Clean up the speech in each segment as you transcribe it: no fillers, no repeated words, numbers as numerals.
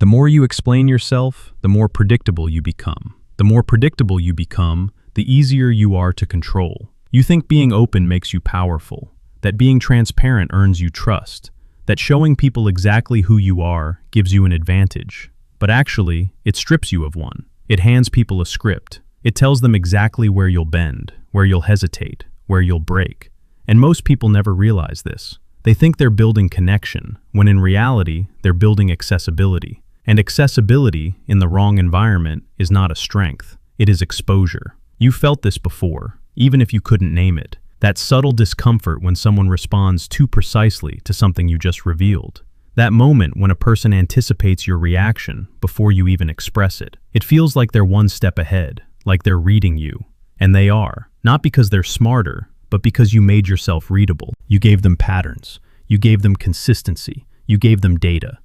The more you explain yourself, the more predictable you become. The more predictable you become, the easier you are to control. You think being open makes you powerful, that being transparent earns you trust, that showing people exactly who you are gives you an advantage. But actually, it strips you of one. It hands people a script. It tells them exactly where you'll bend, where you'll hesitate, where you'll break. And most people never realize this. They think they're building connection, when in reality, they're building accessibility. And accessibility, in the wrong environment, is not a strength. It is exposure. You felt this before, even if you couldn't name it. That subtle discomfort when someone responds too precisely to something you just revealed. That moment when a person anticipates your reaction before you even express it. It feels like they're one step ahead, like they're reading you. And they are, not because they're smarter, but because you made yourself readable. You gave them patterns. You gave them consistency. You gave them data.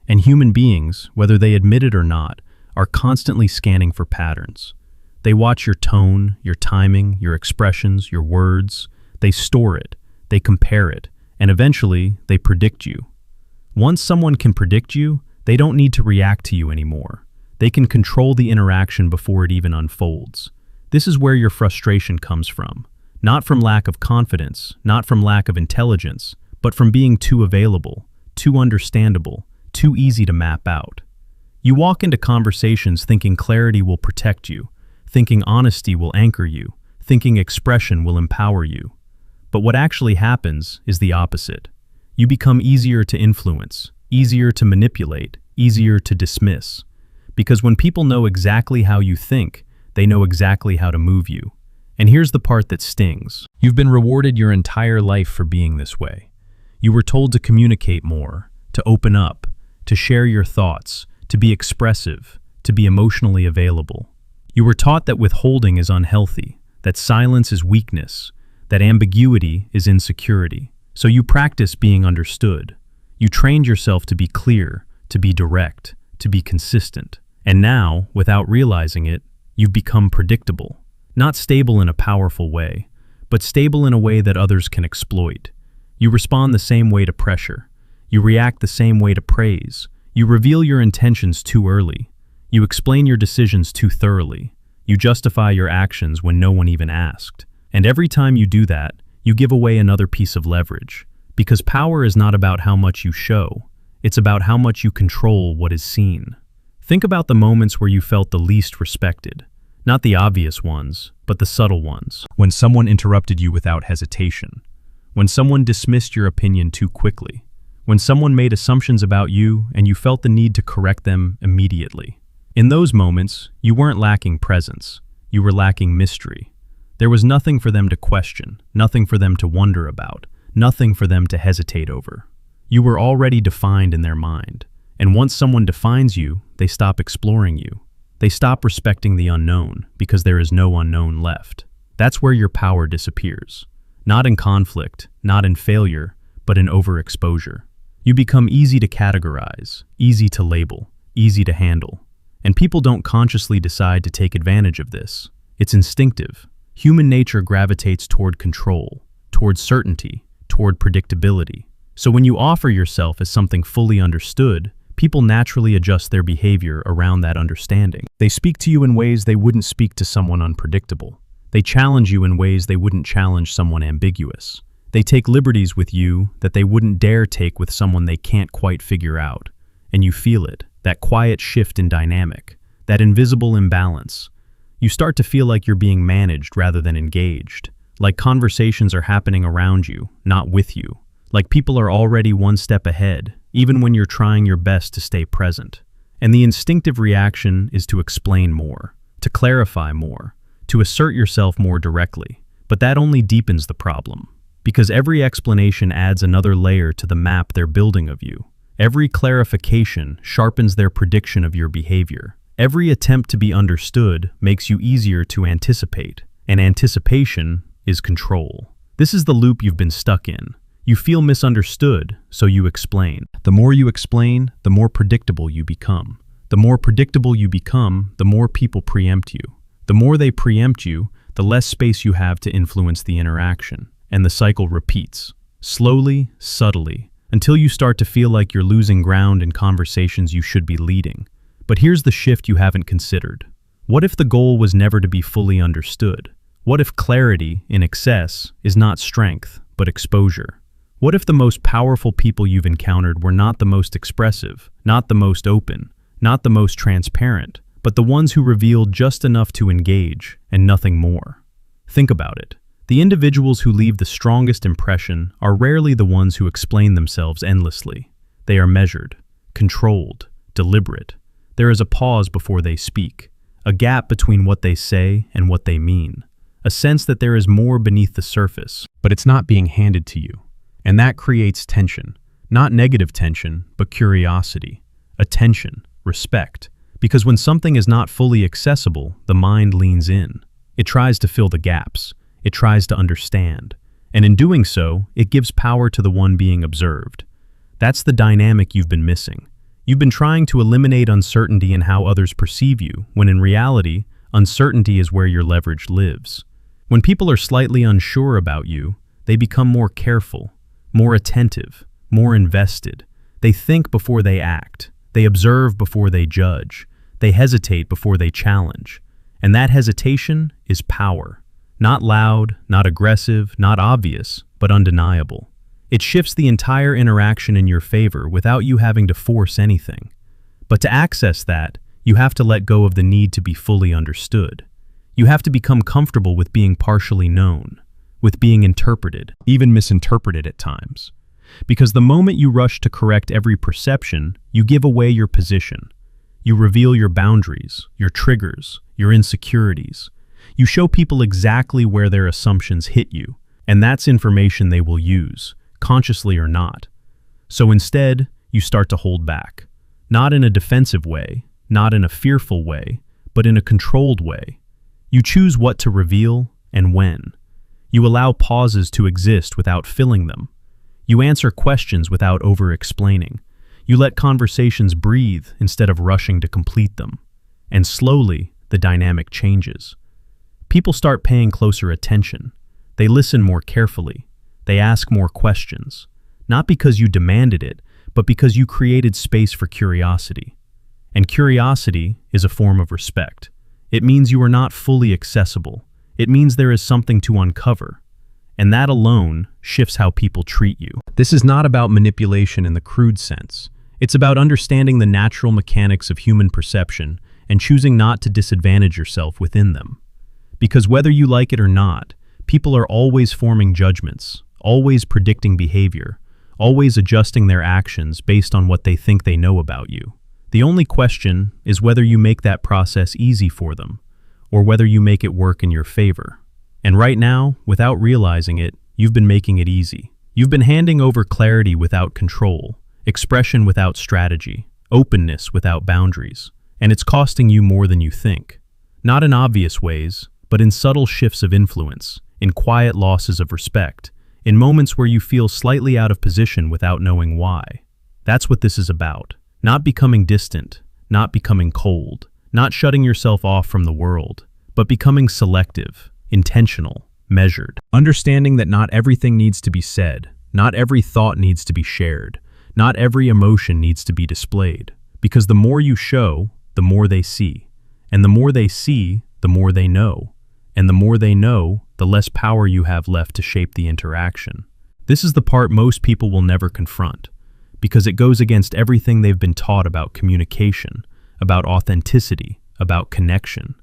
And human beings, whether they admit it or not, are constantly scanning for patterns. They watch your tone, your timing, your expressions, your words. They store it, they compare it, and eventually they predict you. Once someone can predict you, they don't need to react to you anymore. They can control the interaction before it even unfolds. This is where your frustration comes from. Not from lack of confidence, not from lack of intelligence, but from being too available, too understandable, too easy to map out. You walk into conversations thinking clarity will protect you, thinking honesty will anchor you, thinking expression will empower you. But what actually happens is the opposite. You become easier to influence, easier to manipulate, easier to dismiss. Because when people know exactly how you think, they know exactly how to move you. And here's the part that stings. You've been rewarded your entire life for being this way. You were told to communicate more, to open up, to share your thoughts, to be expressive, to be emotionally available. You were taught that withholding is unhealthy, that silence is weakness, that ambiguity is insecurity. So you practice being understood. You trained yourself to be clear, to be direct, to be consistent. And now, without realizing it, you've become predictable. Not stable in a powerful way, but stable in a way that others can exploit. You respond the same way to pressure. You react the same way to praise. You reveal your intentions too early. You explain your decisions too thoroughly. You justify your actions when no one even asked. And every time you do that, you give away another piece of leverage. Because power is not about how much you show. It's about how much you control what is seen. Think about the moments where you felt the least respected. Not the obvious ones, but the subtle ones. When someone interrupted you without hesitation. When someone dismissed your opinion too quickly. When someone made assumptions about you and you felt the need to correct them immediately. In those moments, you weren't lacking presence. You were lacking mystery. There was nothing for them to question, nothing for them to wonder about, nothing for them to hesitate over. You were already defined in their mind. And once someone defines you, they stop exploring you. They stop respecting the unknown because there is no unknown left. That's where your power disappears. Not in conflict, not in failure, but in overexposure. You become easy to categorize, easy to label, easy to handle. And people don't consciously decide to take advantage of this. It's instinctive. Human nature gravitates toward control, toward certainty, toward predictability. So when you offer yourself as something fully understood, people naturally adjust their behavior around that understanding. They speak to you in ways they wouldn't speak to someone unpredictable. They challenge you in ways they wouldn't challenge someone ambiguous. They take liberties with you that they wouldn't dare take with someone they can't quite figure out. And you feel it, that quiet shift in dynamic, that invisible imbalance. You start to feel like you're being managed rather than engaged, like conversations are happening around you, not with you, like people are already one step ahead, even when you're trying your best to stay present. And the instinctive reaction is to explain more, to clarify more, to assert yourself more directly. But that only deepens the problem, because every explanation adds another layer to the map they're building of you. Every clarification sharpens their prediction of your behavior. Every attempt to be understood makes you easier to anticipate, and anticipation is control. This is the loop you've been stuck in. You feel misunderstood, so you explain. The more you explain, the more predictable you become. The more predictable you become, the more people preempt you. The more they preempt you, the less space you have to influence the interaction. And the cycle repeats, slowly, subtly, until you start to feel like you're losing ground in conversations you should be leading. But here's the shift you haven't considered. What if the goal was never to be fully understood? What if clarity, in excess, is not strength, but exposure? What if the most powerful people you've encountered were not the most expressive, not the most open, not the most transparent, but the ones who revealed just enough to engage and nothing more? Think about it. The individuals who leave the strongest impression are rarely the ones who explain themselves endlessly. They are measured, controlled, deliberate. There is a pause before they speak, a gap between what they say and what they mean, a sense that there is more beneath the surface, but it's not being handed to you. And that creates tension, not negative tension, but curiosity, attention, respect. Because when something is not fully accessible, the mind leans in. It tries to fill the gaps. It tries to understand. And in doing so, it gives power to the one being observed. That's the dynamic you've been missing. You've been trying to eliminate uncertainty in how others perceive you, when in reality, uncertainty is where your leverage lives. When people are slightly unsure about you, they become more careful, more attentive, more invested. They think before they act. They observe before they judge. They hesitate before they challenge. And that hesitation is power. Not loud, not aggressive, not obvious, but undeniable. It shifts the entire interaction in your favor without you having to force anything. But to access that, you have to let go of the need to be fully understood. You have to become comfortable with being partially known, with being interpreted, even misinterpreted at times. Because the moment you rush to correct every perception, you give away your position. You reveal your boundaries, your triggers, your insecurities. You show people exactly where their assumptions hit you, and that's information they will use, consciously or not. So instead, you start to hold back. Not in a defensive way, not in a fearful way, but in a controlled way. You choose what to reveal and when. You allow pauses to exist without filling them. You answer questions without over-explaining. You let conversations breathe instead of rushing to complete them. And slowly, the dynamic changes. People start paying closer attention. They listen more carefully. They ask more questions. Not because you demanded it, but because you created space for curiosity. And curiosity is a form of respect. It means you are not fully accessible. It means there is something to uncover. And that alone shifts how people treat you. This is not about manipulation in the crude sense. It's about understanding the natural mechanics of human perception and choosing not to disadvantage yourself within them. Because whether you like it or not, people are always forming judgments, always predicting behavior, always adjusting their actions based on what they think they know about you. The only question is whether you make that process easy for them, or whether you make it work in your favor. And right now, without realizing it, you've been making it easy. You've been handing over clarity without control, expression without strategy, openness without boundaries. And it's costing you more than you think. Not in obvious ways, but in subtle shifts of influence, in quiet losses of respect, in moments where you feel slightly out of position without knowing why. That's what this is about. Not becoming distant, not becoming cold, not shutting yourself off from the world, but becoming selective, intentional, measured. Understanding that not everything needs to be said, not every thought needs to be shared, not every emotion needs to be displayed. Because the more you show, the more they see. And the more they see, the more they know. And the more they know, the less power you have left to shape the interaction. This is the part most people will never confront, because it goes against everything they've been taught about communication, about authenticity, about connection.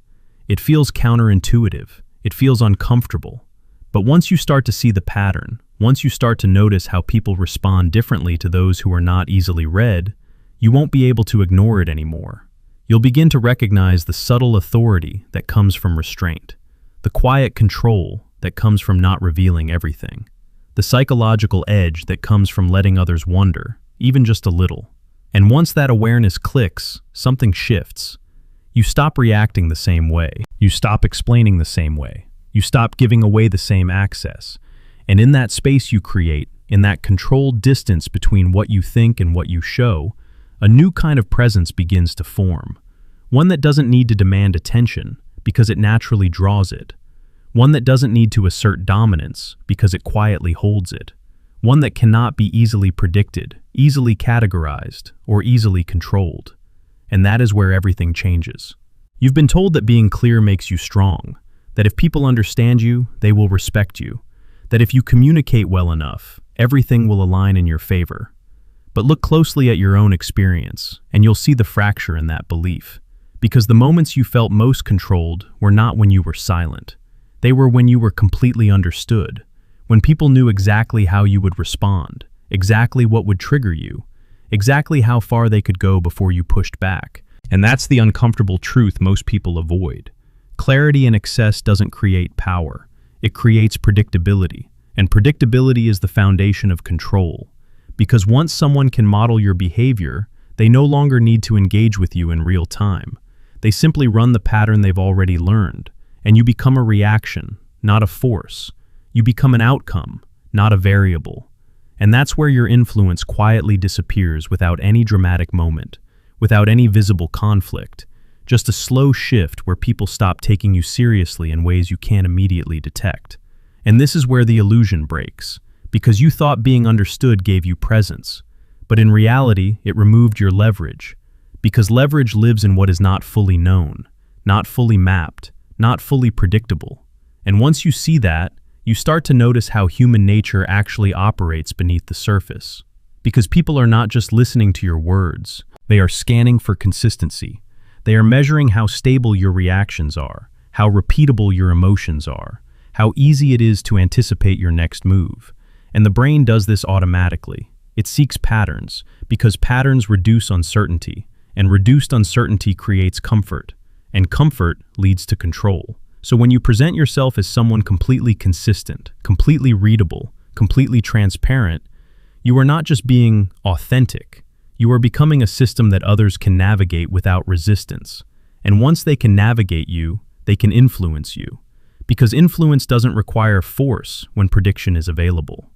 It feels counterintuitive. It feels uncomfortable. But once you start to see the pattern, once you start to notice how people respond differently to those who are not easily read, you won't be able to ignore it anymore. You'll begin to recognize the subtle authority that comes from restraint, the quiet control that comes from not revealing everything, the psychological edge that comes from letting others wonder, even just a little. And once that awareness clicks, something shifts. You stop reacting the same way. You stop explaining the same way. You stop giving away the same access. And in that space you create, in that controlled distance between what you think and what you show, a new kind of presence begins to form. One that doesn't need to demand attention because it naturally draws it. One that doesn't need to assert dominance because it quietly holds it. one that cannot be easily predicted, easily categorized, or easily controlled. And that is where everything changes. You've been told that being clear makes you strong, that if people understand you, they will respect you, that if you communicate well enough, everything will align in your favor. But look closely at your own experience, and you'll see the fracture in that belief. Because the moments you felt most controlled were not when you were silent. They were when you were completely understood, when people knew exactly how you would respond, exactly what would trigger you, exactly how far they could go before you pushed back. And that's the uncomfortable truth most people avoid. Clarity in excess doesn't create power. It creates predictability. And predictability is the foundation of control. Because once someone can model your behavior, they no longer need to engage with you in real time. They simply run the pattern they've already learned, and you become a reaction, not a force. You become an outcome, not a variable. And that's where your influence quietly disappears without any dramatic moment, without any visible conflict, just a slow shift where people stop taking you seriously in ways you can't immediately detect. And this is where the illusion breaks, because you thought being understood gave you presence, but in reality, it removed your leverage. Because leverage lives in what is not fully known, not fully mapped, not fully predictable. And once you see that, you start to notice how human nature actually operates beneath the surface. Because people are not just listening to your words, they are scanning for consistency. They are measuring how stable your reactions are, how repeatable your emotions are, how easy it is to anticipate your next move. And the brain does this automatically. It seeks patterns, because patterns reduce uncertainty. And reduced uncertainty creates comfort, and comfort leads to control. So when you present yourself as someone completely consistent, completely readable, completely transparent, you are not just being authentic. You are becoming a system that others can navigate without resistance. And once they can navigate you, they can influence you. Because influence doesn't require force when prediction is available.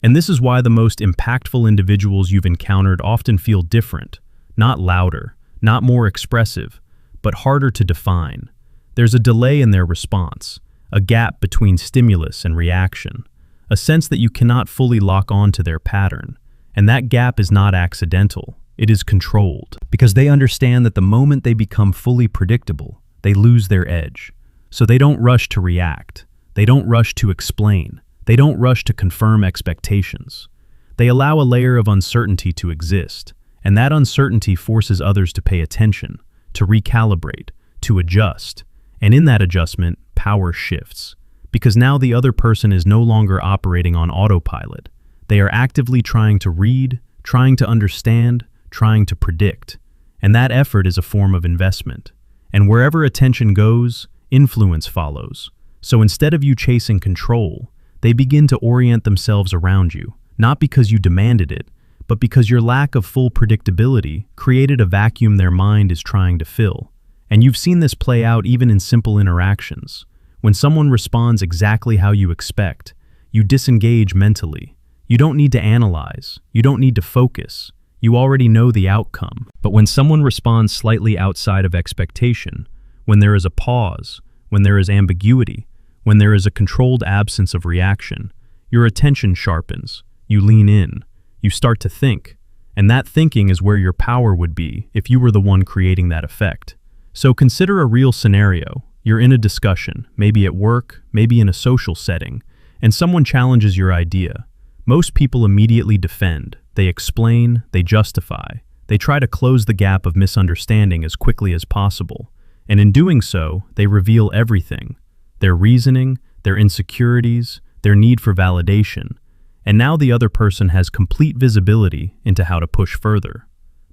And this is why the most impactful individuals you've encountered often feel different. Not louder, not more expressive, but harder to define. There's a delay in their response, a gap between stimulus and reaction, a sense that you cannot fully lock on to their pattern. And that gap is not accidental, it is controlled. Because they understand that the moment they become fully predictable, they lose their edge. So they don't rush to react, they don't rush to explain, they don't rush to confirm expectations. They allow a layer of uncertainty to exist. And that uncertainty forces others to pay attention, to recalibrate, to adjust. And in that adjustment, power shifts. Because now the other person is no longer operating on autopilot. They are actively trying to read, trying to understand, trying to predict. And that effort is a form of investment. And wherever attention goes, influence follows. So instead of you chasing control, they begin to orient themselves around you, not because you demanded it, but because your lack of full predictability created a vacuum their mind is trying to fill. And you've seen this play out even in simple interactions. When someone responds exactly how you expect, you disengage mentally. You don't need to analyze. You don't need to focus. You already know the outcome. But when someone responds slightly outside of expectation, when there is a pause, when there is ambiguity, when there is a controlled absence of reaction, your attention sharpens. You lean in. You start to think, and that thinking is where your power would be if you were the one creating that effect. So consider a real scenario. You're in a discussion, maybe at work, maybe in a social setting, and someone challenges your idea. Most people immediately defend. They explain, they justify. They try to close the gap of misunderstanding as quickly as possible. And in doing so, they reveal everything. Their reasoning, their insecurities, their need for validation. And now the other person has complete visibility into how to push further.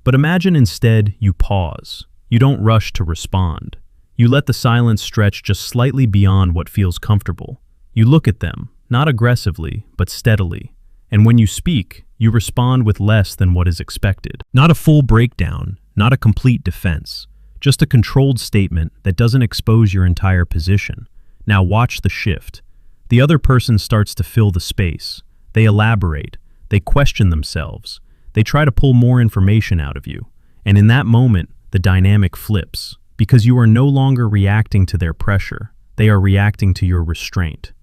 But imagine instead you pause. You don't rush to respond. You let the silence stretch just slightly beyond what feels comfortable. You look at them, not aggressively, but steadily. And when you speak, you respond with less than what is expected. Not a full breakdown, not a complete defense. Just a controlled statement that doesn't expose your entire position. Now watch the shift. The other person starts to fill the space. They elaborate, they question themselves, they try to pull more information out of you. And in that moment, the dynamic flips, because you are no longer reacting to their pressure, they are reacting to your restraint.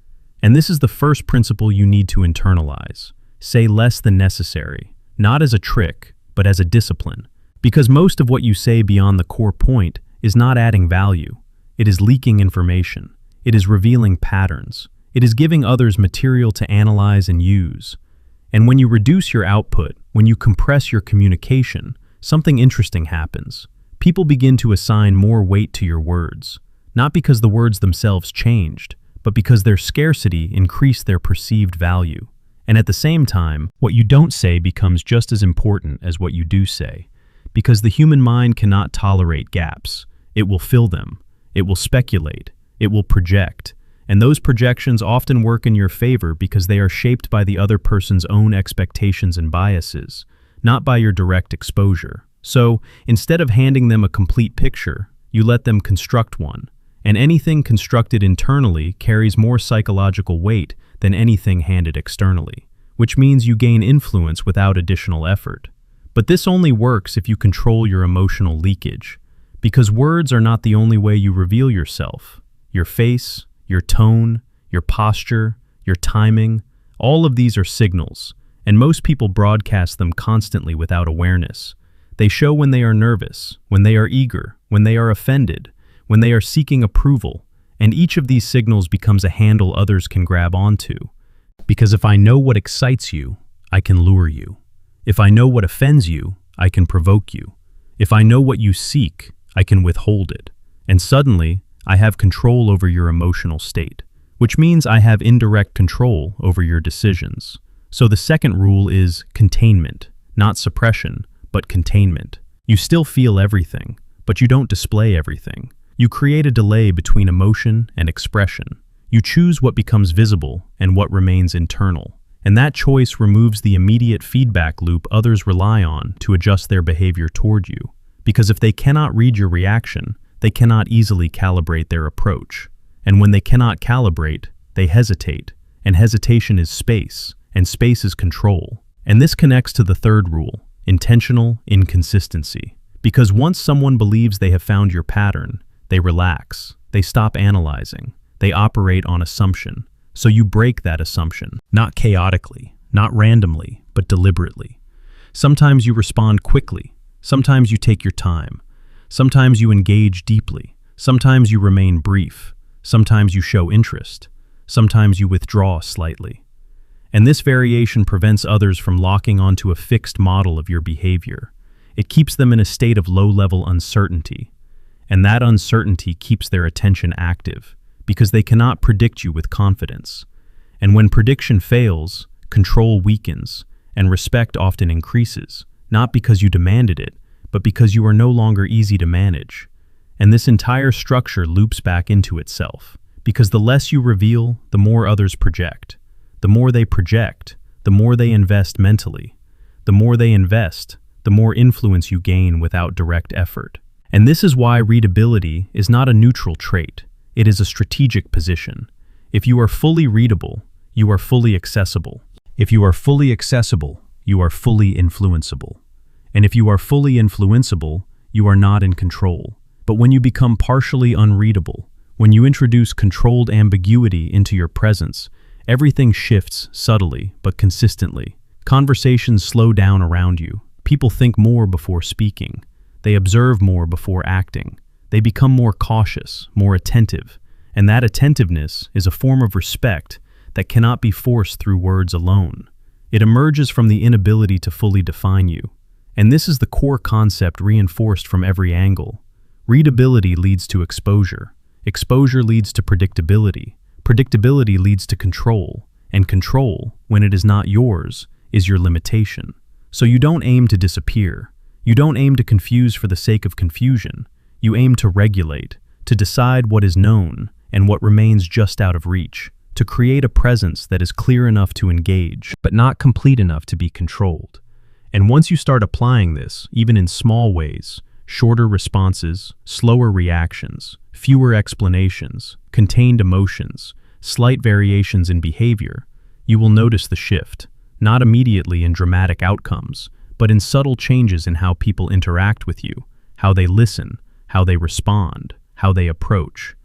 And this is the first principle you need to internalize. say less than necessary, not as a trick, but as a discipline. Because most of what you say beyond the core point is not adding value. It is leaking information. It is revealing patterns. It is giving others material to analyze and use. And when you reduce your output, when you compress your communication, something interesting happens. People begin to assign more weight to your words, not because the words themselves changed, but because their scarcity increased their perceived value. And at the same time, what you don't say becomes just as important as what you do say, because the human mind cannot tolerate gaps. It will fill them. It will speculate. It will project. And those projections often work in your favor because they are shaped by the other person's own expectations and biases, not by your direct exposure. So, instead of handing them a complete picture, you let them construct one. And anything constructed internally carries more psychological weight than anything handed externally, which means you gain influence without additional effort. But this only works if you control your emotional leakage, because words are not the only way you reveal yourself. Your face, your tone, your posture, your timing, all of these are signals, and most people broadcast them constantly without awareness. They show when they are nervous, when they are eager, when they are offended, when they are seeking approval, and each of these signals becomes a handle others can grab onto. Because if I know what excites you, I can lure you. If I know what offends you, I can provoke you. If I know what you seek, I can withhold it. And suddenly, I have control over your emotional state, which means I have indirect control over your decisions. So the second rule is containment, not suppression, but containment. You still feel everything, but you don't display everything. You create a delay between emotion and expression. You choose what becomes visible and what remains internal. And that choice removes the immediate feedback loop others rely on to adjust their behavior toward you. Because if they cannot read your reaction, they cannot easily calibrate their approach. And when they cannot calibrate, they hesitate. And hesitation is space, and space is control. And this connects to the third rule, intentional inconsistency. Because once someone believes they have found your pattern, they relax, they stop analyzing, they operate on assumption. So you break that assumption, not chaotically, not randomly, but deliberately. Sometimes you respond quickly, sometimes you take your time, sometimes you engage deeply, sometimes you remain brief, sometimes you show interest, sometimes you withdraw slightly. And this variation prevents others from locking onto a fixed model of your behavior. It keeps them in a state of low-level uncertainty. And that uncertainty keeps their attention active, because they cannot predict you with confidence. And when prediction fails, control weakens, and respect often increases, not because you demanded it, but because you are no longer easy to manage. And this entire structure loops back into itself, because the less you reveal, the more others project. The more they project, the more they invest mentally. The more they invest, the more influence you gain without direct effort. And this is why readability is not a neutral trait. It is a strategic position. If you are fully readable, you are fully accessible. If you are fully accessible, you are fully influenceable. And if you are fully influenceable, you are not in control. But when you become partially unreadable, when you introduce controlled ambiguity into your presence, everything shifts subtly but consistently. Conversations slow down around you. People think more before speaking. They observe more before acting. They become more cautious, more attentive. And that attentiveness is a form of respect that cannot be forced through words alone. It emerges from the inability to fully define you. And this is the core concept reinforced from every angle. Readability leads to exposure. Exposure leads to predictability. Predictability leads to control, and control, when it is not yours, is your limitation. So you don't aim to disappear. You don't aim to confuse for the sake of confusion. You aim to regulate, to decide what is known and what remains just out of reach, to create a presence that is clear enough to engage, but not complete enough to be controlled. And once you start applying this, even in small ways, shorter responses, slower reactions, fewer explanations, contained emotions, slight variations in behavior, you will notice the shift, not immediately in dramatic outcomes, but in subtle changes in how people interact with you, how they listen, how they respond, how they approach.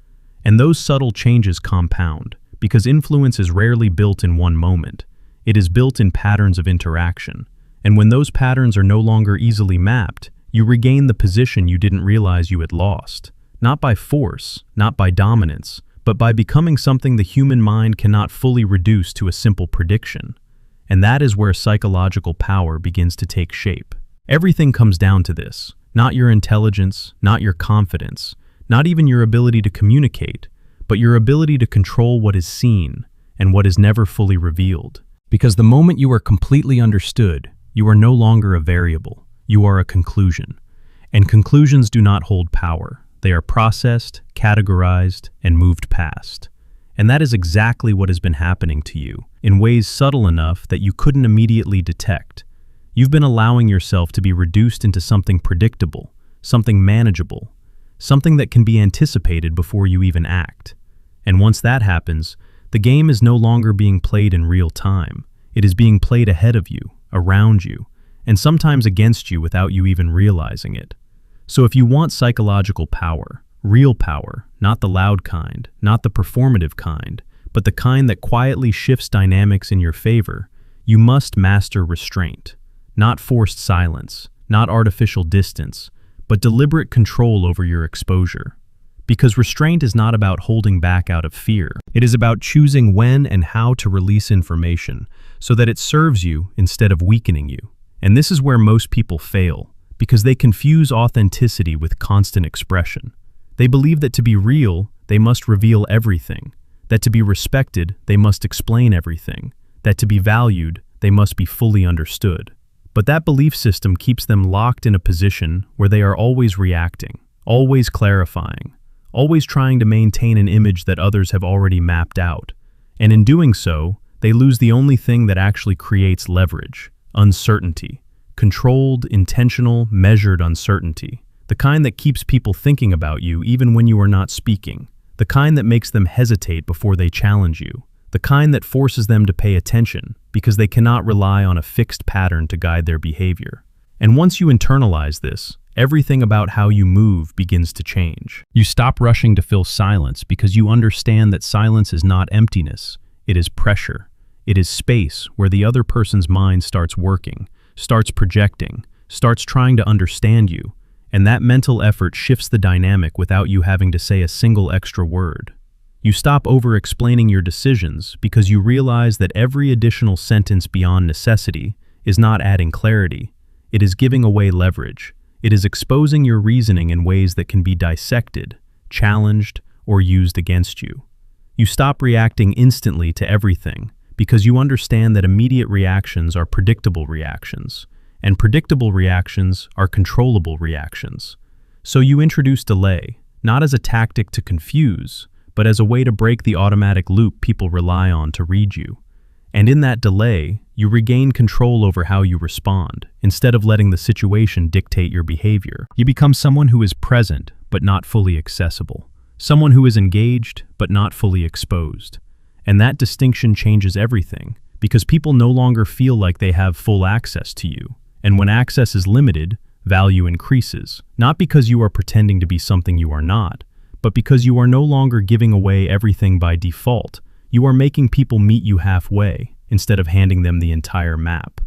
And those subtle changes compound, because influence is rarely built in one moment. It is built in patterns of interaction. And when those patterns are no longer easily mapped, you regain the position you didn't realize you had lost. Not by force, not by dominance, but by becoming something the human mind cannot fully reduce to a simple prediction. And that is where psychological power begins to take shape. Everything comes down to this. Not your intelligence, not your confidence, not even your ability to communicate, but your ability to control what is seen and what is never fully revealed. Because the moment you are completely understood, you are no longer a variable. You are a conclusion. And conclusions do not hold power. They are processed, categorized, and moved past. And that is exactly what has been happening to you, in ways subtle enough that you couldn't immediately detect. You've been allowing yourself to be reduced into something predictable, something manageable, something that can be anticipated before you even act. And once that happens, the game is no longer being played in real time. It is being played ahead of you, around you, and sometimes against you without you even realizing it. So if you want psychological power, real power, not the loud kind, not the performative kind, but the kind that quietly shifts dynamics in your favor, you must master restraint. Not forced silence, not artificial distance, but deliberate control over your exposure. Because restraint is not about holding back out of fear. It is about choosing when and how to release information so that it serves you instead of weakening you. And this is where most people fail, because they confuse authenticity with constant expression. They believe that to be real, they must reveal everything, that to be respected, they must explain everything, that to be valued, they must be fully understood. But that belief system keeps them locked in a position where they are always reacting, always clarifying, always trying to maintain an image that others have already mapped out. And in doing so, they lose the only thing that actually creates leverage: uncertainty. Controlled, intentional, measured uncertainty. The kind that keeps people thinking about you even when you are not speaking. The kind that makes them hesitate before they challenge you. The kind that forces them to pay attention because they cannot rely on a fixed pattern to guide their behavior. And once you internalize this, everything about how you move begins to change. You stop rushing to fill silence because you understand that silence is not emptiness. It is pressure. It is space where the other person's mind starts working, starts projecting, starts trying to understand you, and that mental effort shifts the dynamic without you having to say a single extra word. You stop over-explaining your decisions because you realize that every additional sentence beyond necessity is not adding clarity. It is giving away leverage. It is exposing your reasoning in ways that can be dissected, challenged, or used against you. You stop reacting instantly to everything because you understand that immediate reactions are predictable reactions, and predictable reactions are controllable reactions. So you introduce delay, not as a tactic to confuse, but as a way to break the automatic loop people rely on to read you. And in that delay, you regain control over how you respond, instead of letting the situation dictate your behavior. You become someone who is present, but not fully accessible. Someone who is engaged, but not fully exposed. And that distinction changes everything, because people no longer feel like they have full access to you. And when access is limited, value increases, not because you are pretending to be something you are not, but because you are no longer giving away everything by default. You are making people meet you halfway, instead of handing them the entire map.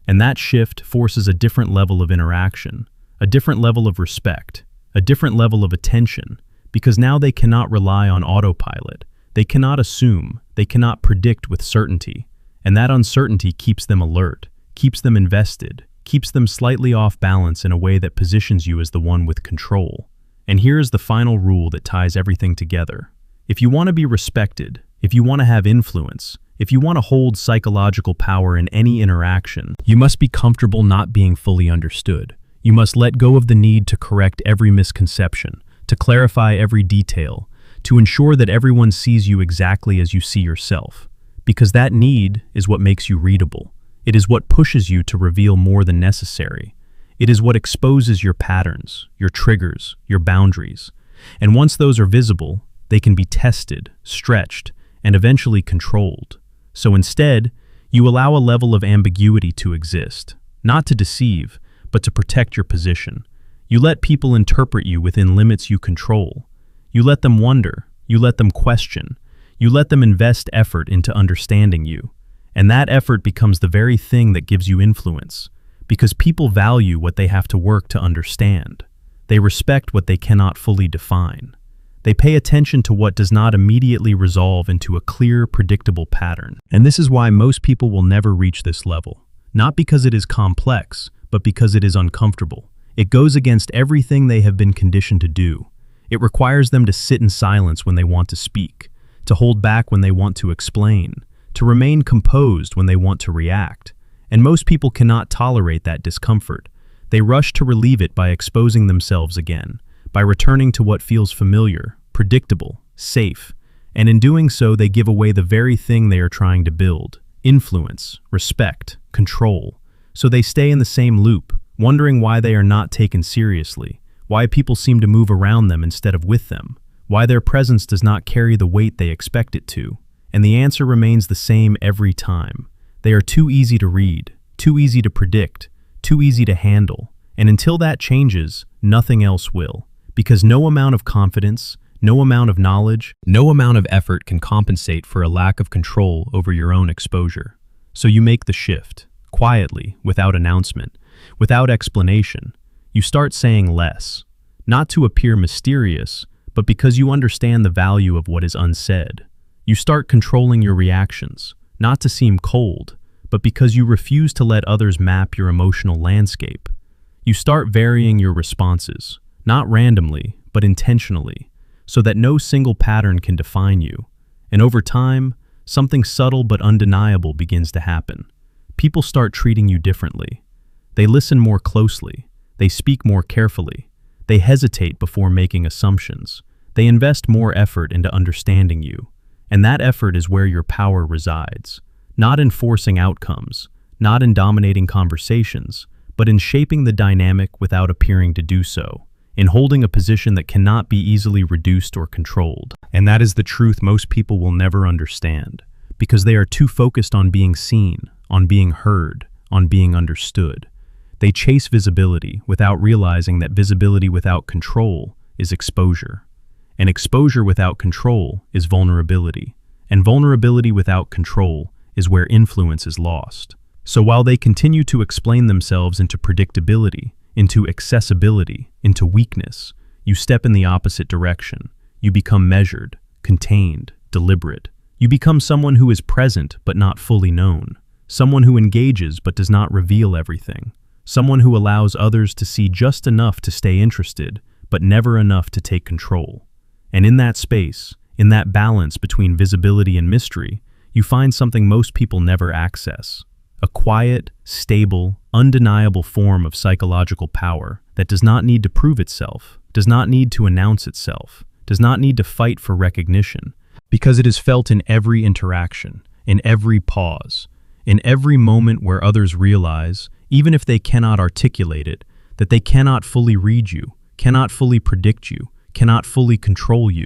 And that shift forces a different level of interaction, a different level of respect, a different level of attention, because now they cannot rely on autopilot. They cannot assume, they cannot predict with certainty. And that uncertainty keeps them alert, keeps them invested, keeps them slightly off balance in a way that positions you as the one with control. And here is the final rule that ties everything together. If you want to be respected, if you want to have influence, if you want to hold psychological power in any interaction, you must be comfortable not being fully understood. You must let go of the need to correct every misconception, to clarify every detail, to ensure that everyone sees you exactly as you see yourself. Because that need is what makes you readable. It is what pushes you to reveal more than necessary. It is what exposes your patterns, your triggers, your boundaries. And once those are visible, they can be tested, stretched, and eventually controlled. So instead, you allow a level of ambiguity to exist, not to deceive, but to protect your position. You let people interpret you within limits you control. You let them wonder, you let them question, you let them invest effort into understanding you. And that effort becomes the very thing that gives you influence, because people value what they have to work to understand. They respect what they cannot fully define. They pay attention to what does not immediately resolve into a clear, predictable pattern. And this is why most people will never reach this level. Not because it is complex, but because it is uncomfortable. It goes against everything they have been conditioned to do. It requires them to sit in silence when they want to speak, to hold back when they want to explain, to remain composed when they want to react. And most people cannot tolerate that discomfort. They rush to relieve it by exposing themselves again, by returning to what feels familiar, predictable, safe. And in doing so, they give away the very thing they are trying to build: influence, respect, control. So they stay in the same loop, wondering why they are not taken seriously, why people seem to move around them instead of with them, why their presence does not carry the weight they expect it to. And the answer remains the same every time. They are too easy to read, too easy to predict, too easy to handle. And until that changes, nothing else will. Because no amount of confidence, no amount of knowledge, no amount of effort can compensate for a lack of control over your own exposure. So you make the shift, quietly, without announcement, without explanation. You start saying less, not to appear mysterious, but because you understand the value of what is unsaid. You start controlling your reactions, not to seem cold, but because you refuse to let others map your emotional landscape. You start varying your responses, not randomly, but intentionally, so that no single pattern can define you. And over time, something subtle but undeniable begins to happen. People start treating you differently. They listen more closely. They speak more carefully. They hesitate before making assumptions. They invest more effort into understanding you. And that effort is where your power resides. Not in forcing outcomes, not in dominating conversations, but in shaping the dynamic without appearing to do so, in holding a position that cannot be easily reduced or controlled. And that is the truth most people will never understand, because they are too focused on being seen, on being heard, on being understood. They chase visibility without realizing that visibility without control is exposure. And exposure without control is vulnerability. And vulnerability without control is where influence is lost. So while they continue to explain themselves into predictability, into accessibility, into weakness, you step in the opposite direction. You become measured, contained, deliberate. You become someone who is present but not fully known. Someone who engages but does not reveal everything. Someone who allows others to see just enough to stay interested, but never enough to take control. And in that space, in that balance between visibility and mystery, you find something most people never access. A quiet, stable, undeniable form of psychological power that does not need to prove itself, does not need to announce itself, does not need to fight for recognition, because it is felt in every interaction, in every pause, in every moment where others realize, even if they cannot articulate it, that they cannot fully read you, cannot fully predict you, cannot fully control you.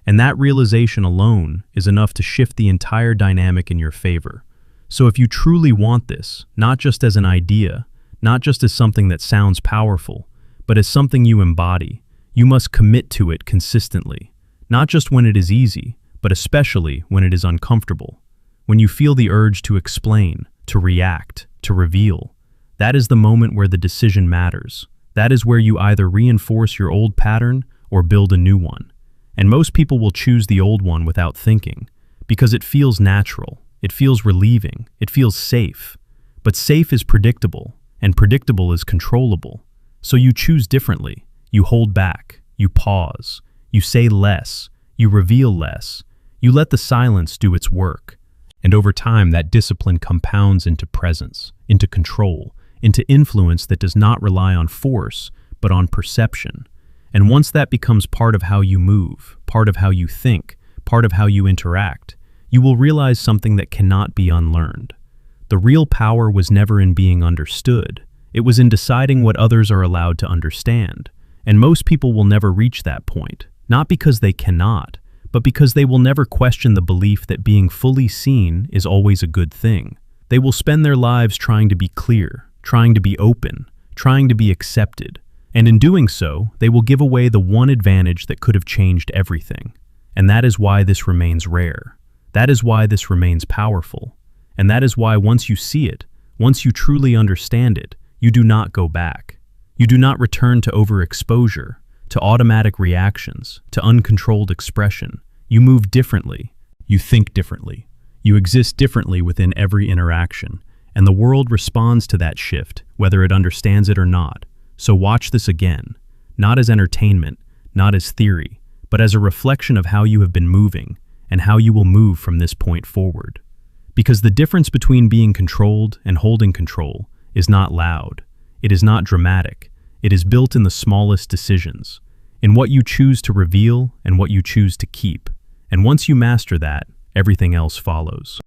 And that realization alone is enough to shift the entire dynamic in your favor. So if you truly want this, not just as an idea, not just as something that sounds powerful, but as something you embody, you must commit to it consistently, not just when it is easy, but especially when it is uncomfortable. When you feel the urge to explain, to react, to reveal, that is the moment where the decision matters. That is where you either reinforce your old pattern or build a new one. And most people will choose the old one without thinking, because it feels natural, it feels relieving, it feels safe. But safe is predictable, and predictable is controllable. So you choose differently. You hold back, you pause, you say less, you reveal less, you let the silence do its work. And over time, that discipline compounds into presence, into control, into influence that does not rely on force, but on perception. And once that becomes part of how you move, part of how you think, part of how you interact, you will realize something that cannot be unlearned. The real power was never in being understood. It was in deciding what others are allowed to understand. And most people will never reach that point, not because they cannot, but because they will never question the belief that being fully seen is always a good thing. They will spend their lives trying to be clear, trying to be open, trying to be accepted. And in doing so, they will give away the one advantage that could have changed everything. And that is why this remains rare. That is why this remains powerful. And that is why once you see it, once you truly understand it, you do not go back. You do not return to overexposure, to automatic reactions, to uncontrolled expression. You move differently. You think differently. You exist differently within every interaction, and the world responds to that shift, whether it understands it or not. So watch this again, not as entertainment, not as theory, but as a reflection of how you have been moving and how you will move from this point forward. Because the difference between being controlled and holding control is not loud. It is not dramatic. It is built in the smallest decisions, in what you choose to reveal and what you choose to keep. And once you master that, everything else follows.